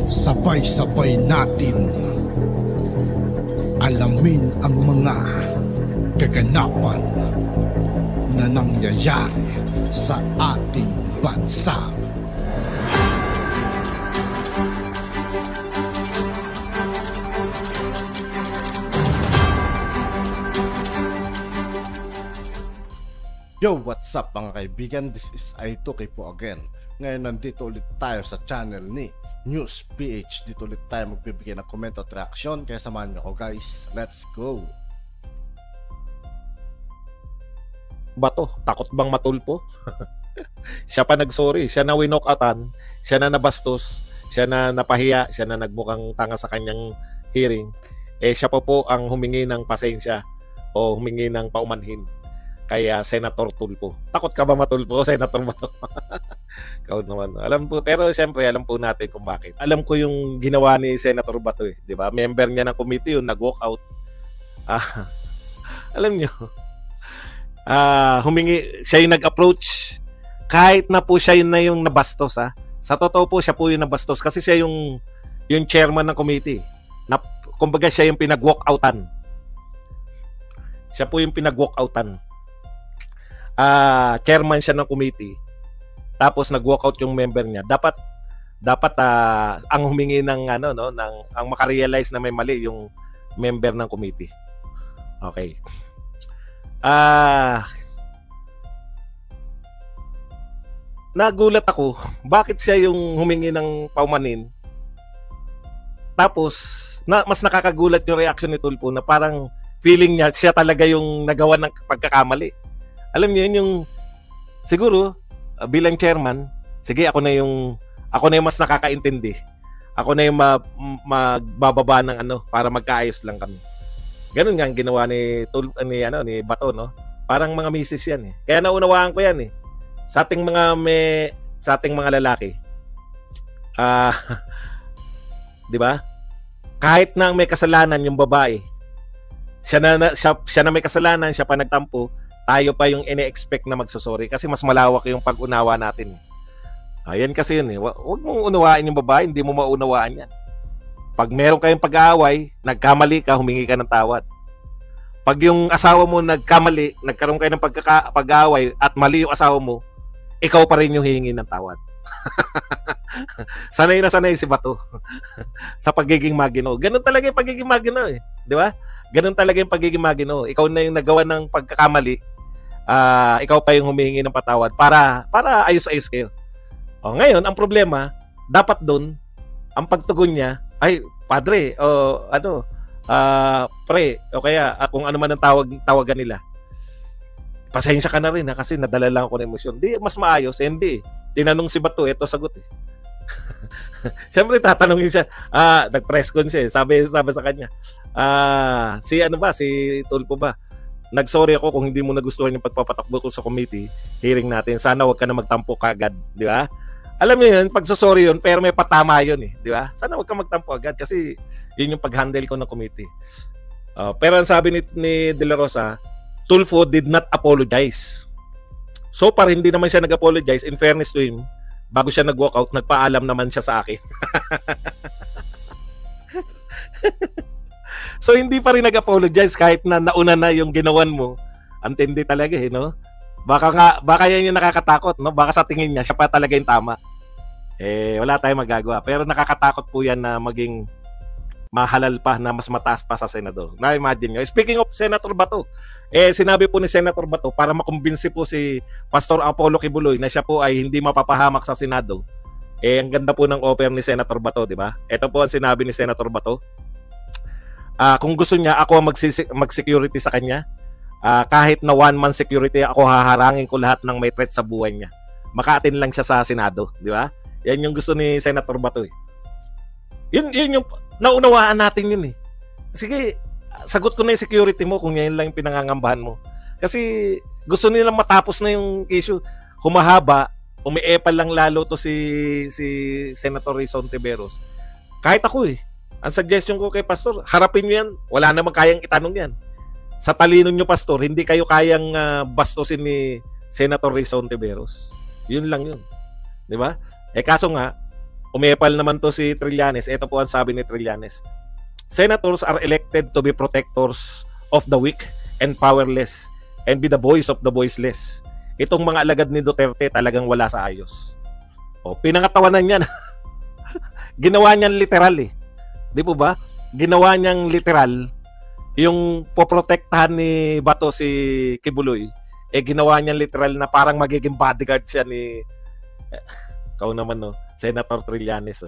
Sabay-sabay natin alamin ang mga kaganapan na nangyayari sa ating bansa. Yo, what's up mga kaibigan? This is Aitoki po again. Ngayon nandito ulit tayo sa channel ni News PH. Dito ulit tayo magbibigay ng comment at reaction. Kaya samahan niyo ako guys. Let's go! Bato, takot bang matulpo? Siya pa nagsorry, siya na winokatan, siya na nabastos, siya na napahiya, siya na nagmukhang tanga sa kanyang hearing. Siya pa po ang humingi ng pasensya o humingi ng paumanhin. Kaya Senator Tulfo. Takot ka ba matulpo, Senator Bato? Ikaw naman. Alam po, pero siyempre alam po natin kung bakit. Alam ko yung ginawa ni Senator Bato eh, 'di ba? Member niya ng committee yun, nag-walk out. Alam niyo. Humingi, siya yung nag-approach kahit na po siya yun na yung nabastos ha. Sa totoo po siya po yung nabastos kasi siya yung chairman ng committee. Na, kumbaga siya yung pinag-walk outan. Siya po yung pinag-walk outan. Chairman siya ng committee. Tapos nag-walk out yung member niya. Dapat ang humingi ng ang makarealize na may mali yung member ng committee. Okay. Nagulat ako bakit siya yung humingi ng paumanin. Tapos mas nakakagulat yung reaction ni Tulfo na parang feeling niya siya talaga yung nagawa ng pagkakamali. Alam niyo yun yung siguro bilang chairman, sige ako na yung mas nakakaintindi. Ako na yung magbababa ng para magkaayos lang kami. Ganun nga ang ginawa ni Bato, no? Parang mga misis yan eh. Kaya naunawaan ko yan eh. Sa ating mga lalaki. 'Di ba? Kahit na may kasalanan yung babae, siya na may kasalanan, siya pa nagtampo, tayo pa yung ine-expect na magsusorry kasi mas malawak yung pag-unawa natin. Ayan kasi yun eh. Huwag mong unawain yung babae, hindi mo maunawaan yan. Pag meron kayong pag-aaway, nagkamali ka, humingi ka ng tawad. Pag yung asawa mo nagkamali, nagkaroon kayo ng pag-aaway at mali yung asawa mo, ikaw pa rin yung hihingi ng tawad. Sanay na sanay si Bato sa pagiging magino. Ganun talaga yung pagiging magino eh. Di ba? Ganun talaga yung pagiging magino. Ikaw na yung nagawa ng pagkakamali, ikaw pa yung humihingi ng patawad para ayos-ayos kayo. O ngayon, ang problema, dapat doon, ang pagtugon niya, ay, padre, pre, o kaya kung ano man ang tawagan nila, pasensya ka na rin kasi nadala lang ako ng emosyon. Di, mas maayos, hindi. Tinanong si Bato, eto sagot eh. Siyempre tatanungin siya, nag-press con siya eh. Sabi sa kanya, si Tulfo ba? Nagsorry ako kung hindi mo nagustuhan yung pagpapatakbo ko sa committee, hearing natin. Sana wag ka na magtampo kagad, di ba? Alam niyo yun, pagsasorry yun, pero may patama yun eh, di ba? Sana wag ka magtampo agad kasi yun yung pag-handle ko ng committee. Pero ang sabi ni De La Rosa, Tulfo did not apologize. So far, hindi naman siya nag-apologize. In fairness to him, bago siya nag-walk out, nagpaalam naman siya sa akin. So hindi pa rin nag-apologize kahit na nauna na yung ginawan mo. Antindi talaga eh, no? Baka yan yung nakakatakot, no? Baka sa tingin niya, siya pa talaga yung tama. Wala tayong magagawa. Pero nakakatakot po yan na maging mahalal pa na mas mataas pa sa senador. Na-imagine nyo. Speaking of Senator Bato, sinabi po ni Senator Bato para makumbinsi po si Pastor Apollo Kibuloy na siya po ay hindi mapapahamak sa Senado. Ang ganda po ng offer ni Senator Bato, di ba? Ito po ang sinabi ni Senator Bato. Kung gusto niya, ako ang mag-security sa kanya. Kahit na one-man security, ako haharangin ko lahat ng may threat sa buhay niya. Makaatin lang siya sa Senado, di ba? Yan yung gusto ni Senator Bato eh. Yun yung naunawaan natin yun eh. Sige, sagot ko na yung security mo kung yan lang yung pinangangambahan mo. Kasi gusto nilang matapos na yung issue. Humahaba, umiepal lang lalo to si Senator Rizon Tiveros. Kahit ako eh. Ang suggestion ko kay Pastor, harapin nyo yan. Wala namang kayang itanong yan. Sa talino nyo, Pastor, hindi kayo kayang bastusin ni Senator Rizon Tiveros. Yun lang yun. Di ba? Kaso nga, umepal naman to si Trillanes. Ito po ang sabi ni Trillanes. Senators are elected to be protectors of the weak and powerless and be the voice of the voiceless. Itong mga alagad ni Duterte talagang wala sa ayos. O, pinangatawanan niya. Ginawa niyang literal eh. Di po ba? Ginawa niyang literal yung poprotektahan ni Bato si Kibuloy. Ginawa niyang literal na parang magiging bodyguard siya ni ikaw naman no, Senator Trillanes.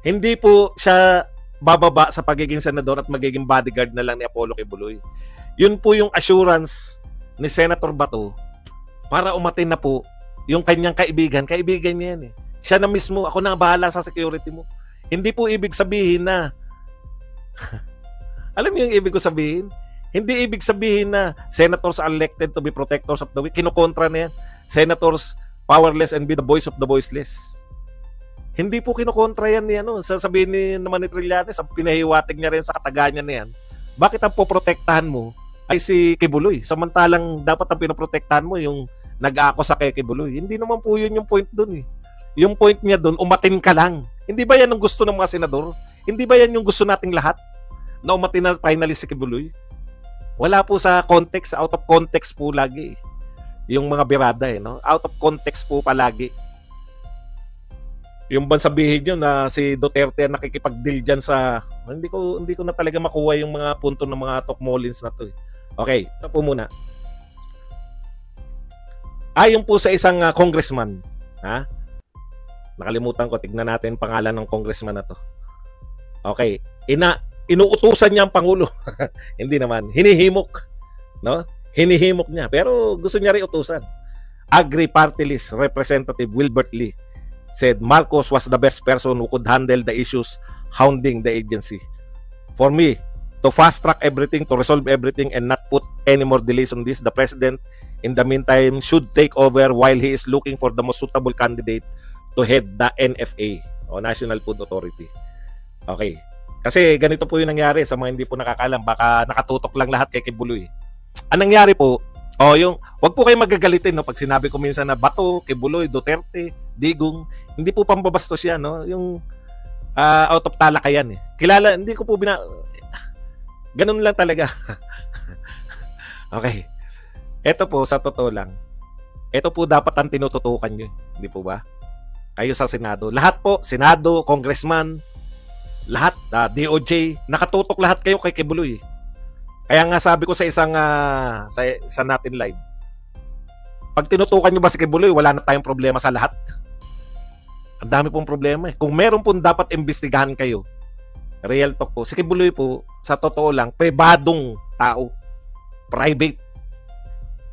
Hindi po siya bababa sa pagiging senador at magiging bodyguard na lang ni Apollo Kibuloy. Yun po yung assurance ni Senator Bato para umatin na po yung kanyang kaibigan. Kaibigan niya yan eh. Siya na mismo, ako na bahala sa security mo. Hindi po ibig sabihin na alam niyo yung ibig ko sabihin? Hindi ibig sabihin na senators are elected to be protectors of the weak. Kinukontra na yan. Senators powerless and be the voice of the voiceless. Hindi po kinukontra yan ni ano. Sasabihin naman ni Trillanes, ang pinahiwatig niya rin sa kataganyan na yan. Bakit ang poprotektahan mo ay si Kibuloy? Samantalang dapat ang pinoprotektahan mo yung nag-aako sa kay Kibuloy. Hindi naman po yun yung point dun eh. Yung point niya dun, umatin ka lang. Hindi ba yan ang gusto ng mga senador? Hindi ba yan yung gusto nating lahat? Na umatin na finally si Kibuloy? Wala po sa context, out of context po lagi. Yung mga birada eh, no? Out of context po palagi. Yung bang sabihin nyo na si Duterte nakikipag-deal dyan sa hindi ko na talaga makuha yung mga punto ng mga Tokmolins na to eh. Okay, ito po muna. Ayon po sa isang congressman, ha? Nakalimutan ko, tignan natin pangalan ng congressman na to. Okay, inuutusan niya ang Pangulo. Hindi naman, hinihimok, no? Hinihimok niya, pero gusto niya rin utusan. Agri Party List Representative Wilbert Lee said Marcos was the best person who could handle the issues hounding the agency. For me, to fast-track everything, to resolve everything, and not put any more delays on this, the President, in the meantime, should take over while he is looking for the most suitable candidate to head the NFA, o National Food Authority. Okay. Kasi ganito po yung nangyari sa mga hindi po nakakalam. Baka nakatutok lang lahat kay Kibuloy. Ang nangyari po, wag po kayo magagalitin no pag sinabi ko minsan na Bato, Kibuloy, Duterte, Digong, hindi po pambabastos yan, no? Yung out of talakayan eh. Kilala, hindi ko po ganun lang talaga. Okay. Ito po sa totoo lang. Ito po dapat ang tinututukan niyo, hindi po ba? Kayo sa Senado. Lahat po, Senado, Congressman, lahat, DOJ, nakatutok lahat kayo kay Kibuloy. Kaya nga sabi ko sa isang sa natin live, pag tinutukan nyo ba si Kibuloy, wala na tayong problema sa lahat. Ang dami pong problema eh. Kung meron pong dapat imbestigahan kayo, real talk po, si Kibuloy po, sa totoo lang, pribadong tao. Private.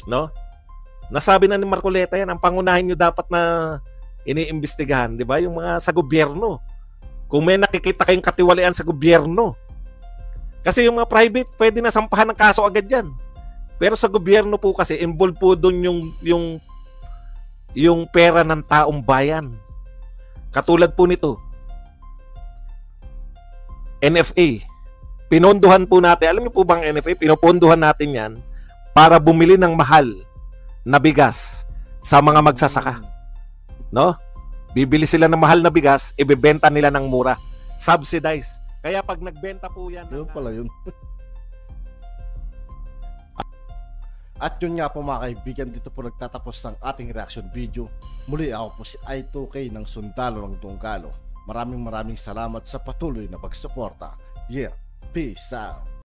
No? Nasabi na ni Marcoleta yan, ang pangunahin nyo dapat na iniimbestigahan, di ba? Yung mga sa gobyerno. Kung may nakikita kayong katiwalian sa gobyerno. Kasi yung mga private, pwede na sampahan ng kaso agad yan. Pero sa gobyerno po kasi, involved po doon yung pera ng taong bayan. Katulad po nito. NFA. Pinondohan po natin. Alam niyo po bang NFA? Pinopondohan natin yan para bumili ng mahal na bigas sa mga magsasaka. No? Bibili sila ng mahal na bigas, ibebenta nila ng mura. Subsidized. Kaya pag nagbenta po yan... Yun pala yun. At yun nga po mga kaibigan, dito po nagtatapos ang ating reaction video. Muli ako po si I2K ng Sundalo ng Tunggalo. Maraming salamat sa patuloy na pagsuporta. Yeah, peace out.